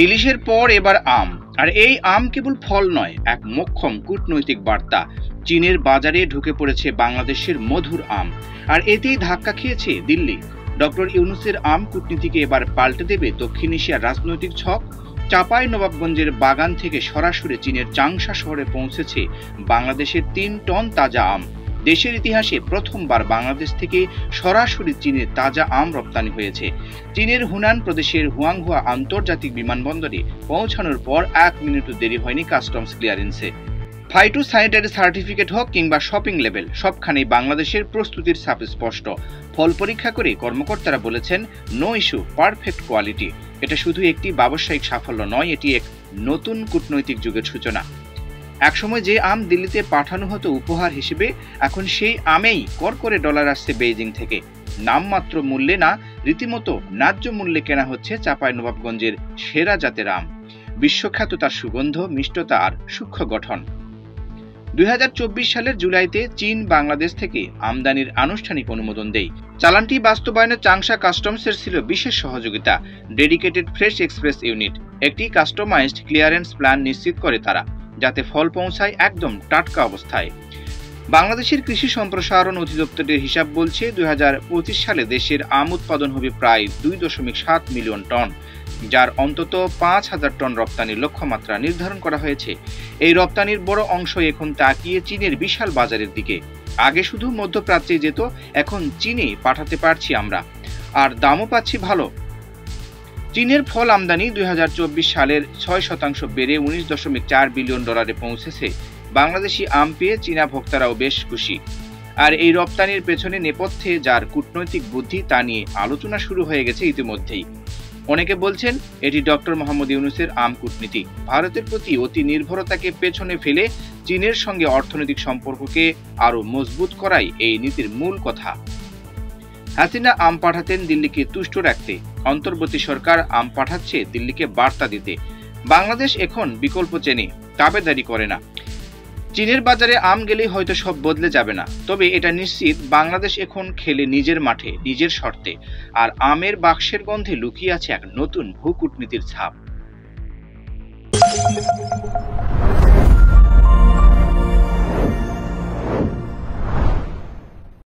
ইলিশের পর এবার আম। আর এই আম কেবল ফল নয়, এক মোক্ষম কূটনৈতিক বার্তা। চীনের বাজারে ঢুকে পড়েছে বাংলাদেশের মধুর আম, আর এতেই ধাক্কা খেয়েছে দিল্লি। ডক্টর ইউনূসের আম কূটনীতিকে এবার পাল্টে দেবে দক্ষিণ এশিয়ার রাজনৈতিক ছক। চাঁপাইনবাবগঞ্জের বাগান থেকে সরাসরি চীনের চাংশা শহরে পৌঁছেছে বাংলাদেশের ৩ টন তাজা আম। দেশের ইতিহাসে প্রথমবার বাংলাদেশ থেকে সরাসরি চীনে তাজা আম রপ্তানি হয়েছে। চীনের হুনান প্রদেশের হুয়াংহুয়া আন্তর্জাতিক বিমানবন্দরে পৌঁছানোর পর ১ মিনিটও দেরি হয়নি কাস্টমস ক্লিয়ারেন্সে। ফাইটো স্যানিটারি সার্টিফিকেট হোক কিংবা শপিং লেবেল, সবখানেই বাংলাদেশের প্রস্তুতির ছাপ স্পষ্ট। ফল পরীক্ষা করে কর্মকর্তারা বলেছেন, নো ইস্যু, পারফেক্ট কোয়ালিটি। এটা শুধু একটি ব্যবসায়িক সাফল্য নয়, এটি এক নতুন কূটনৈতিক যুগের সূচনা। একসময় যে আম দিল্লিতে পাঠানো হতো উপহার হিসেবে, এখন সেই আমেই করে ডলার আসছে বেইজিং থেকে। নামমাত্র মূল্যে না, রীতিমতো ন্যায্য মূল্যে কেনা হচ্ছে চাঁপাইনবাবগঞ্জের সেরা জাতের আম। বিশ্বখ্যাত তার সুগন্ধ, মিষ্টতা আর সূক্ষ্ম গঠন। ২০২৪ সালের জুলাইতে চীন বাংলাদেশ থেকে আমদানির আনুষ্ঠানিক অনুমোদন দেয়। চালানটি বাস্তবায়নে চাংশা কাস্টমসের ছিল বিশেষ সহযোগিতা। ডেডিকেটেড ফ্রেশ এক্সপ্রেস ইউনিট, একটি কাস্টমাইজড ক্লিয়ারেন্স প্ল্যান নিশ্চিত করে তারা, যাতে ফল পৌঁছায় একদম টাটকা অবস্থায়। বাংলাদেশের কৃষি সম্প্রসারণ অধিদপ্তরের হিসাব বলছে ২০২৫ সালে দেশের আম উৎপাদন হবে প্রায় ২.৭ মিলিয়ন টন, যার অন্তত ৫,০০০ টন রপ্তানির লক্ষ্যমাত্রা নির্ধারণ করা হয়েছে। এই রপ্তানির বড় অংশ এখন তাকিয়ে চীনের বিশাল বাজারের দিকে। আগে শুধু মধ্যপ্রাচ্যে যেত, এখন চীনে পাঠাতে পারছি আমরা, আর দামও পাচ্ছি ভালো। চীনের ফল আমদানি ২০২৪ সালের ৬% বেড়ে ১৯.৪ বিলিয়ন ডলারে পৌঁছেছে। বাংলাদেশি আম পেয়ে চীনা ভোক্তারাও বেশ খুশি। আর এই রপ্তানির পেছনে নেপথ্যে যার কূটনৈতিক বুদ্ধি, তা নিয়ে আলোচনা শুরু হয়ে গেছে ইতিমধ্যেই। অনেকে বলছেন এটি ডক্টর মোহাম্মদ ইউনূসের আম কূটনীতি, ভারতের প্রতি অতি নির্ভরতাকে পেছনে ফেলে চীনের সঙ্গে অর্থনৈতিক সম্পর্ককে আরও মজবুত করাই এই নীতির মূল কথা। হাসিনা আম পাঠাতেন দিল্লিকে তুষ্ট রাখতে, অন্তর্বর্তী সরকার আম পাঠাচ্ছে দিল্লিকে বার্তা দিতে। বাংলাদেশ এখন বিকল্প চেনে, দাবেদারি করে না। চীনের বাজারে আম গেলেই হয়তো সব বদলে যাবে না, তবে এটা নিশ্চিত, বাংলাদেশ এখন খেলে নিজের মাঠে, নিজের শর্তে। আর আমের বাক্সের গন্ধে লুকিয়ে আছে এক নতুন ভূকূটনীতির ছাপ।